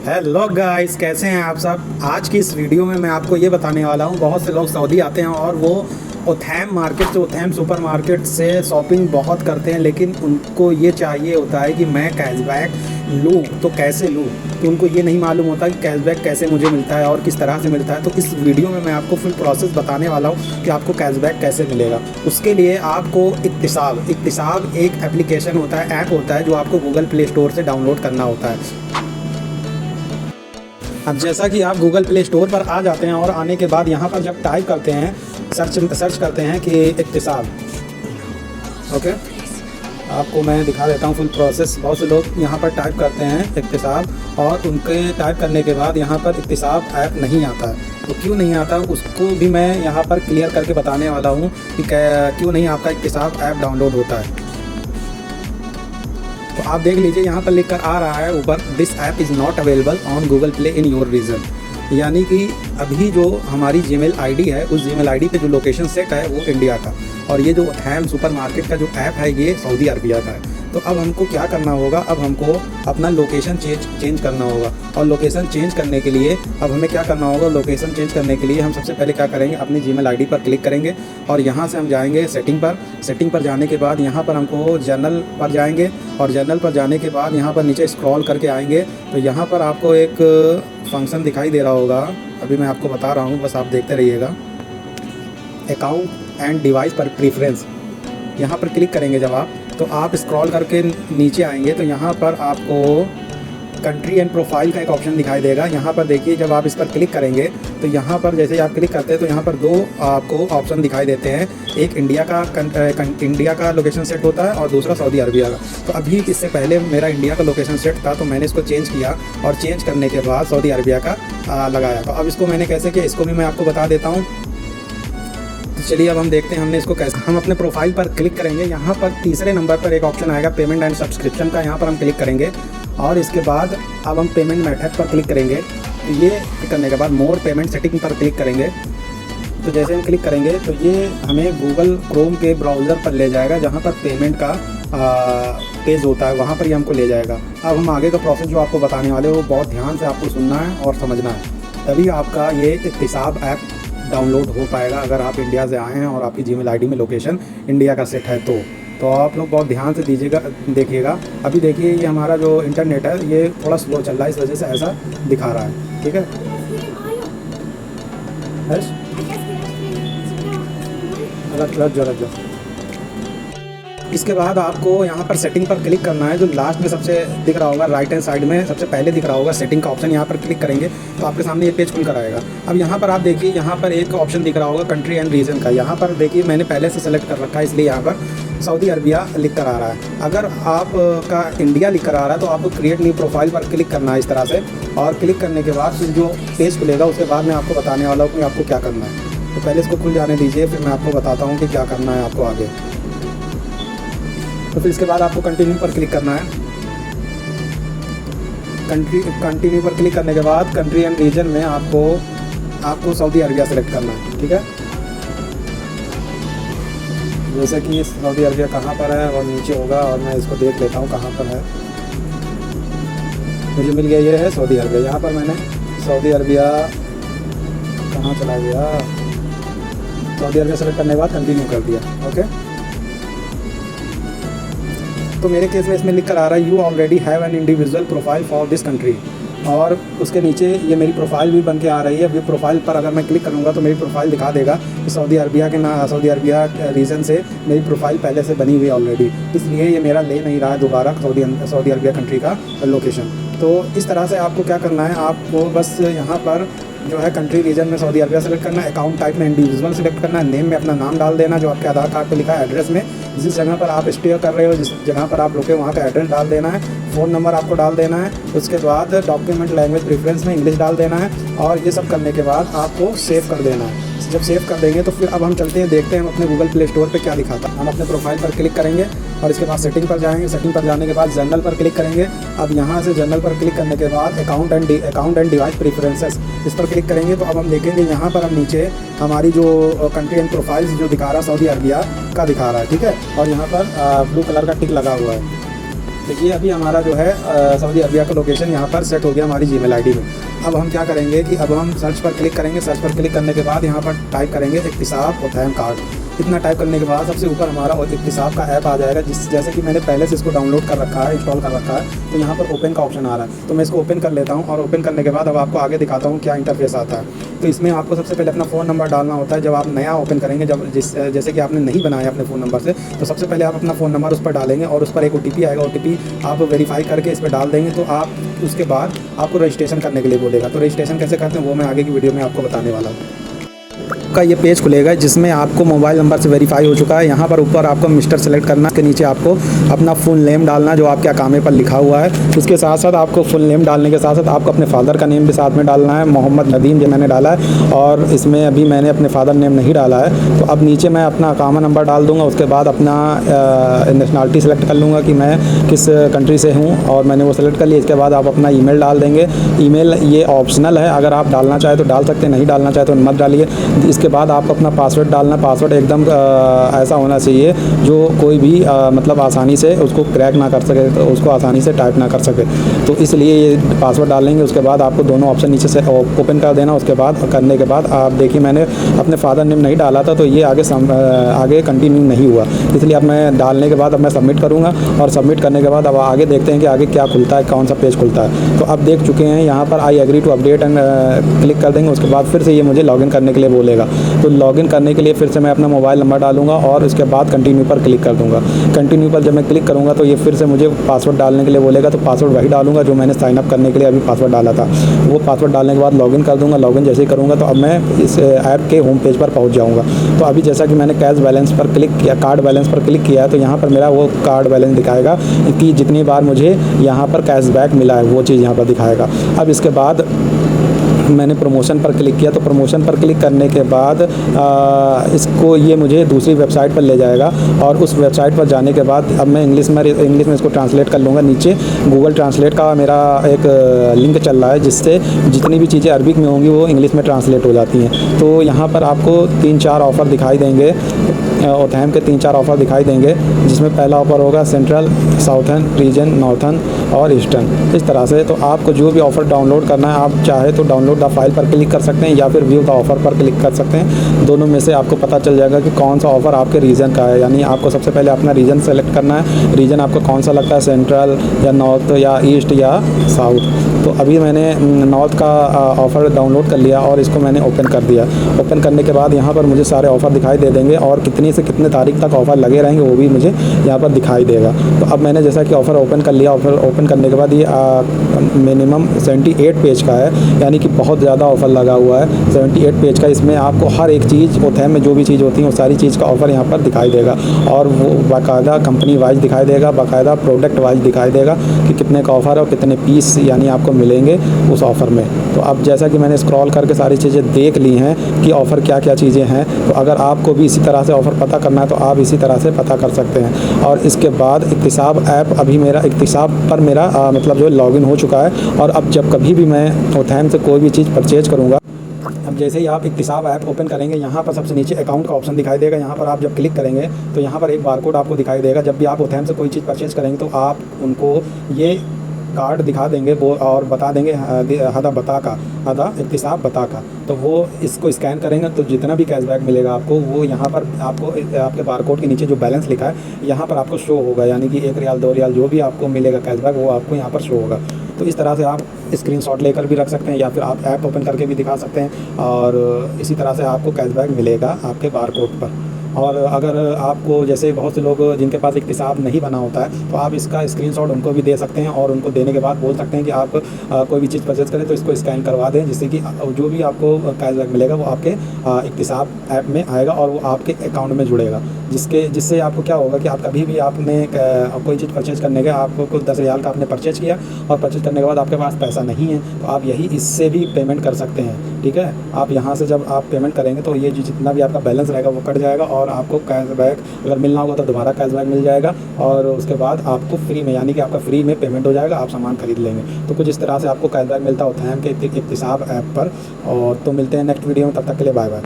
Hello guys, कैसे हैं आप सब। आज की इस वीडियो में मैं आपको ये बताने वाला हूँ, बहुत से लोग सऊदी आते हैं और वो ओथैम मार्केट से, ओथैम सुपर मार्केट से शॉपिंग बहुत करते हैं, लेकिन उनको ये चाहिए होता है कि मैं कैशबैक लूँ तो कैसे लूँ। तो उनको ये नहीं मालूम होता कि कैशबैक कैसे मुझे मिलता है और किस तरह से मिलता है। तो इस वीडियो में मैं आपको फुल प्रोसेस बताने वाला हूँ कि आपको कैशबैक कैसे मिलेगा। उसके लिए आपको इक्तिसाब एक एप्लीकेशन होता है, ऐप होता है, जो आपको गूगल प्ले स्टोर से डाउनलोड करना होता है। अब जैसा कि आप गूगल प्ले स्टोर पर आ जाते हैं और आने के बाद यहाँ पर जब टाइप करते हैं, सर्च करते हैं कि इक्तिसाब, ओके, आपको मैं दिखा देता हूँ फुल प्रोसेस। बहुत से लोग यहाँ पर टाइप करते हैं इक्तिसाब और उनके टाइप करने के बाद यहाँ पर इक्तिसाब ऐप नहीं आता है। तो क्यों नहीं आता उसको भी मैं यहाँ पर क्लियर करके बताने वाला हूँ कि क्यों नहीं आपका इक्तिसाब ऐप डाउनलोड होता है। तो आप देख लीजिए, यहाँ पर लिख कर आ रहा है ऊपर, this app is not available on Google Play in your region. यानी कि अभी जो हमारी जीमेल आईडी है, उस जीमेल आईडी पे जो लोकेशन सेट है वो इंडिया का, और ये जो ओथैम सुपर मार्केट का जो ऐप है ये सऊदी अरबिया का है। तो अब हमको क्या करना होगा, अब हमको अपना लोकेशन चेंज करना होगा। और लोकेशन चेंज करने के लिए अब हमें क्या करना होगा, लोकेशन चेंज करने के लिए हम सबसे पहले क्या करेंगे, अपनी जीमेल आईडी पर क्लिक करेंगे और यहाँ से हम जाएंगे सेटिंग पर जाने के बाद यहाँ पर हमको जनरल पर जाएंगे, और जनरल पर जाने के बाद यहाँ पर नीचे स्क्रॉल करके आएंगे तो यहाँ पर आपको एक फंक्शन दिखाई दे रहा होगा। अभी मैं आपको बता रहा हूँ, बस आप देखते रहिएगा। अकाउंट एंड डिवाइस पर प्रीफ्रेंस, यहाँ पर क्लिक करेंगे जब आप, तो आप स्क्रॉल करके नीचे आएंगे तो यहाँ पर आपको कंट्री एंड प्रोफाइल का एक ऑप्शन दिखाई देगा। यहाँ पर देखिए, जब आप इस पर क्लिक करेंगे तो यहाँ पर जैसे आप क्लिक करते हैं तो यहाँ पर दो आपको ऑप्शन दिखाई देते हैं। एक इंडिया का लोकेशन सेट होता है और दूसरा सऊदी अरबिया का। तो अभी इससे पहले मेरा इंडिया का लोकेशन सेट था, तो मैंने इसको चेंज किया और चेंज करने के बाद सऊदी अरबिया का लगाया। तो अब इसको मैंने कैसे किया, इसको भी मैं आपको बता देता हूँ। चलिए अब हम देखते हैं हमने इसको कैसे। हम अपने प्रोफाइल पर क्लिक करेंगे, यहाँ पर तीसरे नंबर पर एक ऑप्शन आएगा पेमेंट एंड सब्सक्रिप्शन का, यहाँ पर हम क्लिक करेंगे और इसके बाद अब हम पेमेंट मेथड पर क्लिक करेंगे। ये क्लिक करने के बाद मोर पेमेंट सेटिंग पर क्लिक करेंगे। तो जैसे हम क्लिक करेंगे तो ये हमें गूगल क्रोम के ब्राउज़र पर ले जाएगा, जहाँ पर पेमेंट का पेज होता है, वहाँ पर ही हमको ले जाएगा। अब हम आगे का प्रोसेस जो आपको बताने वाले वो बहुत ध्यान से आपको सुनना है और समझना है, तभी आपका ये इक्तिसाब ऐप डाउनलोड हो पाएगा। अगर आप इंडिया से आए हैं और आपकी जीमेल आईडी में लोकेशन इंडिया का सेट है तो आप लोग बहुत ध्यान से देखिएगा। अभी देखिए, ये हमारा जो इंटरनेट है ये थोड़ा स्लो चल रहा है, इस वजह से ऐसा दिखा रहा है, ठीक है। रख जाओ। इसके बाद आपको यहाँ पर सेटिंग पर क्लिक करना है, जो लास्ट में सबसे दिख रहा होगा, राइट हैंड साइड में सबसे पहले दिख रहा होगा सेटिंग का ऑप्शन। यहाँ पर क्लिक करेंगे तो आपके सामने ये पेज खुल कर आएगा। अब यहाँ पर आप देखिए, यहाँ पर एक ऑप्शन दिख रहा होगा कंट्री एंड रीजन का। यहाँ पर देखिए, मैंने पहले से सेलेक्ट कर रखा है, इसलिए यहाँ पर सऊदी अरबिया लिख कर आ रहा है। अगर आपका इंडिया लिख कर आ रहा है तो आपको क्रिएट न्यू प्रोफाइल पर क्लिक करना है इस तरह से, और क्लिक करने के बाद फिर जो पेज खुलेगा उसके बाद मैं आपको बताने वाला हूँ कि आपको क्या करना है। तो पहले इसको खुल जाने दीजिए, फिर मैं आपको बताता हूँ कि क्या करना है आपको आगे। तो फिर इसके बाद आपको कंटिन्यू पर क्लिक करना है। कंटिन्यू पर क्लिक करने के बाद कंट्री एंड रीजन में आपको सऊदी अरबिया सेलेक्ट करना है, ठीक है। जैसे कि सऊदी अरबिया कहाँ पर है और नीचे होगा, और मैं इसको देख लेता हूँ कहाँ पर है। मुझे मिल गया, ये है सऊदी अरबिया। यहाँ पर मैंने सऊदी अरबिया, कहाँ चला गया, सऊदी अरबिया सेलेक्ट करने के बाद कंटिन्यू कर दिया, ओके। तो मेरे केस में इसमें लिख कर आ रहा है, you already have an individual profile for this country, और उसके नीचे ये मेरी प्रोफाइल भी बन के आ रही है। अभी प्रोफाइल पर अगर मैं क्लिक करूँगा तो मेरी प्रोफाइल दिखा देगा कि सऊदी अरबिया रीजन से मेरी प्रोफाइल पहले से बनी हुई है ऑलरेडी, इसलिए ये मेरा ले नहीं रहा है दोबारा सऊदी अरबिया कंट्री का लोकेशन। तो इस तरह से आपको क्या करना है, आपको बस यहाँ पर जो है कंट्री रीजन में सऊदी अरबिया सेलेक्ट करना है, अकाउंट टाइप में इंडिविजुअल सेलेक्ट करना है, नेम में अपना नाम डाल देना जो आपके आधार कार्ड पे लिखा है, एड्रेस में जिस जगह पर आप स्टे कर रहे हो, जिस जगह पर आप रुके वहाँ का एड्रेस डाल देना है, फ़ोन नंबर आपको डाल देना है। उसके बाद डॉक्यूमेंट लैंग्वेज प्रेफरेंस में इंग्लिश डाल देना है, और ये सब करने के बाद आपको सेव कर देना है। जब सेव कर देंगे तो फिर अब हम चलते हैं, देखते हैं हम अपने गूगल प्ले स्टोर पे क्या दिखाता है। हम अपने प्रोफाइल पर क्लिक करेंगे और इसके बाद सेटिंग पर जाएंगे। सेटिंग पर जाने के बाद जनरल पर क्लिक करेंगे। अब यहाँ से जनरल पर क्लिक करने के बाद अकाउंट एंड डिवाइस प्रेफरेंसेस, इस पर क्लिक करेंगे तो अब हम देखेंगे यहाँ पर हम नीचे हमारी जो कंट्री एंड प्रोफाइल्स जो दिखा रहा है सऊदी अरबिया का दिखा रहा है, ठीक है। और यहाँ पर ब्लू कलर का टिक लगा हुआ है, देखिए अभी हमारा जो है सऊदी अरबिया का लोकेशन यहाँ पर सेट हो गया हमारी जीमेल आईडी में। अब हम क्या करेंगे कि अब हम सर्च पर क्लिक करेंगे। सर्च पर क्लिक करने के बाद यहाँ पर टाइप करेंगे इक्तिसाब ओथैम कार्ड। इतना टाइप करने के बाद सबसे ऊपर हमारा इक्तिसाब का ऐप आ जाएगा, जैसे कि मैंने पहले से इसको डाउनलोड कर रखा है, इंस्टॉल कर रखा है। तो यहाँ पर ओपन का ऑप्शन आ रहा है, तो मैं इसको ओपन कर लेता हूँ। और ओपन करने के बाद अब आपको आगे दिखाता हूँ क्या इंटरफेस आता है। तो इसमें आपको सबसे पहले अपना फ़ोन नंबर डालना होता है। जब आप नया ओपन करेंगे, जैसे कि आपने नहीं बनाया अपने फ़ोन नंबर से, तो सबसे पहले आप अपना फ़ोन नंबर उस पर डालेंगे और उस पर एक OTP आएगा। OTP आप वेरीफाई करके इस पर डाल देंगे। तो आप उसके बाद आपको रजिस्ट्रेशन करने के लिए बोलेगा। तो रजिस्ट्रेशन कैसे करते हैं वो मैं आगे की वीडियो में आपको बताने वाला हूँ। का ये पेज खुलेगा जिसमें आपको मोबाइल नंबर से वेरीफाई हो चुका है। यहाँ पर ऊपर आपको मिस्टर सेलेक्ट करना, इसके नीचे आपको अपना फुल नेम डालना जो आपके अकामे पर लिखा हुआ है। उसके साथ साथ आपको फुल नेम डालने के साथ साथ आपको अपने फादर का नेम भी साथ में डालना है। मोहम्मद नदीम जो मैंने डाला है, और इसमें अभी मैंने अपने फादर नेम नहीं डाला है। तो अब नीचे मैं अपना अकामा नंबर डाल दूँगा। उसके बाद अपना नेशनलिटी सेलेक्ट कर लूँगा कि मैं किस कंट्री से हूँ, और मैंने वो सेलेक्ट कर लिया। इसके बाद आप अपना ईमेल डाल देंगे। ईमेल ये ऑप्शनल है, अगर आप डालना चाहे तो डाल सकते हैं, नहीं डालना चाहे तो मत डालिए। इसके बाद आपको अपना पासवर्ड डालना। पासवर्ड एकदम ऐसा होना चाहिए जो कोई भी मतलब आसानी से उसको क्रैक ना कर सके, तो उसको आसानी से टाइप ना कर सके। तो इसलिए ये पासवर्ड डालेंगे। उसके बाद आपको दोनों ऑप्शन नीचे से ओपन कर देना। उसके बाद करने के बाद आप देखिए मैंने अपने फादर नेम नहीं डाला था, तो ये आगे कंटिन्यू नहीं हुआ। इसलिए अब मैं डालने के बाद अब मैं सबमिट करूँगा, और सबमिट करने के बाद अब आगे देखते हैं कि आगे क्या खुलता है, कौन सा पेज खुलता है। तो अब देख चुके हैं यहाँ पर I agree to update and click कर देंगे। उसके बाद फिर से ये मुझे लॉगिन करने के लिए बोलेगा। तो लॉगिन करने के लिए फिर से मैं अपना मोबाइल नंबर डालूंगा और उसके बाद कंटिन्यू पर क्लिक कर दूंगा। कंटिन्यू पर जब मैं क्लिक करूंगा तो ये फिर से मुझे पासवर्ड डालने के लिए बोलेगा। तो पासवर्ड वही डालूंगा जो मैंने साइन अप करने के लिए अभी पासवर्ड डाला था। वो पासवर्ड डालने के बाद लॉगिन कर दूंगा। लॉगिन जैसे ही करूँगा तो अब मैं इस ऐप के होम पेज पर पहुँच जाऊँगा। तो अभी जैसा कि मैंने कैश बैलेंस पर क्लिक किया, कार्ड बैलेंस पर क्लिक किया है, तो यहाँ पर मेरा वो कार्ड बैलेंस दिखाएगा कि जितनी बार मुझे यहाँ पर कैशबैक मिला है वो चीज़ यहाँ पर दिखाएगा। अब इसके बाद मैंने प्रमोशन पर क्लिक किया। तो प्रमोशन पर क्लिक करने के बाद इसको ये मुझे दूसरी वेबसाइट पर ले जाएगा, और उस वेबसाइट पर जाने के बाद अब मैं इंग्लिश में इसको ट्रांसलेट कर लूँगा। नीचे गूगल ट्रांसलेट का मेरा एक लिंक चल रहा है, जिससे जितनी भी चीज़ें अरबिक में होंगी वो इंग्लिश में ट्रांसलेट हो जाती हैं। तो यहाँ पर आपको 3-4 ऑफ़र दिखाई देंगे, ओथैम के 3-4 ऑफ़र दिखाई देंगे, जिसमें पहला ऑफ़र होगा सेंट्रल, साउथर्न रीजन, नॉर्थर्न और ईस्टर्न, इस तरह से। तो आपको जो भी ऑफ़र डाउनलोड करना है, आप चाहे तो डाउनलोड द फाइल पर क्लिक कर सकते हैं या फिर व्यू द ऑफ़र पर क्लिक कर सकते हैं। दोनों में से आपको पता चल जाएगा कि कौन सा ऑफ़र आपके रीजन का है। यानी आपको सबसे पहले अपना रीजन सेलेक्ट करना है। रीजन आपको कौन सा लगता है, सेंट्रल या नॉर्थ या ईस्ट या साउथ। तो अभी मैंने नॉर्थ का ऑफ़र डाउनलोड कर लिया और इसको मैंने ओपन कर दिया। ओपन करने के बाद यहाँ पर मुझे सारे ऑफ़र दिखाई दे देंगे, और कितनी से कितने तारीख तक ऑफ़र लगे रहेंगे वो भी मुझे यहाँ पर दिखाई देगा। तो अब मैंने जैसा कि ऑफ़र ओपन कर लिया। ऑफ़र ओपन करने के बाद ये मिनिमम 78 पेज का है, यानी कि बहुत ज़्यादा ऑफ़र लगा हुआ है। 78 पेज का, इसमें आपको हर एक चीज़ ओथैम में जो भी चीज़ होती है वो सारी चीज़ का ऑफ़र यहाँ पर दिखाई देगा, और वो बाकायदा कंपनी वाइज दिखाई देगा, बाकायदा प्रोडक्ट वाइज दिखाई देगा कि कितने का ऑफ़र है और कितने पीस यानी आपको मिलेंगे उस ऑफ़र में। तो अब जैसा कि मैंने स्क्रॉल करके सारी चीज़ें देख ली हैं कि ऑफ़र क्या क्या चीज़ें हैं, तो अगर आपको भी इसी तरह से ऑफ़र पता करना है तो आप इसी तरह से पता कर सकते हैं। और इसके बाद इक्तिसाब ऐप, अभी मेरा इक्तिसाब पर मेरा मतलब जो लॉगिन हो चुका है, और अब जब कभी भी मैं ओथैम से कोई भी चीज़ परचेज करूँगा, अब जैसे ही आप इक्तिसाब ऐप ओपन करेंगे, यहाँ पर सबसे नीचे अकाउंट का ऑप्शन दिखाई देगा। यहाँ पर आप जब क्लिक करेंगे तो यहाँ पर एक बारकोड आपको दिखाई देगा। जब भी आप ओथैम से कोई चीज़ परचेज करेंगे तो आप उनको ये कार्ड दिखा देंगे वो, और बता देंगे हदा इक्तिसाब बता का। तो वो इसको स्कैन करेंगे तो जितना भी कैशबैक मिलेगा आपको, वो यहाँ पर आपको आपके बारकोड के नीचे जो बैलेंस लिखा है यहाँ पर आपको शो होगा। यानी कि 1 रियाल 2 रियाल जो भी आपको मिलेगा कैशबैक, वो आपको यहाँ पर शो होगा। तो इस तरह से आप स्क्रीनशॉट लेकर भी रख सकते हैं, या फिर आप ऐप ओपन करके भी दिखा सकते हैं, और इसी तरह से आपको कैशबैक मिलेगा आपके बारकोड पर। और अगर आपको जैसे बहुत से लोग जिनके पास इक्तिसाब नहीं बना होता है, तो आप इसका स्क्रीनशॉट उनको भी दे सकते हैं, और उनको देने के बाद बोल सकते हैं कि आप कोई भी चीज़ परचेज करें तो इसको स्कैन करवा दें, जिससे कि जो भी आपको कैशबैक मिलेगा वो आपके इक्तिसाब ऐप में आएगा और वो आपके अकाउंट में जुड़ेगा। जिससे आपको क्या होगा कि आप कभी भी आपने कोई चीज़ परचेज करने के, आपको 10 रियाल का आपने परचेज किया और परचेज करने के बाद आपके पास पैसा नहीं है, तो आप यही इससे भी पेमेंट कर सकते हैं। ठीक है, आप यहाँ से जब आप पेमेंट करेंगे तो ये जितना भी आपका बैलेंस रहेगा वो कट जाएगा, और आपको कैशबैक अगर मिलना होगा तो दोबारा कैशबैक मिल जाएगा, और उसके बाद आपको फ्री में, यानी कि आपका फ्री में पेमेंट हो जाएगा, आप सामान खरीद लेंगे। तो कुछ इस तरह से आपको कैशबैक मिलता होता है इक्तिसाब ऐप पर। और तो मिलते हैं नेक्स्ट वीडियो में, तब तक के लिए बाय बाय।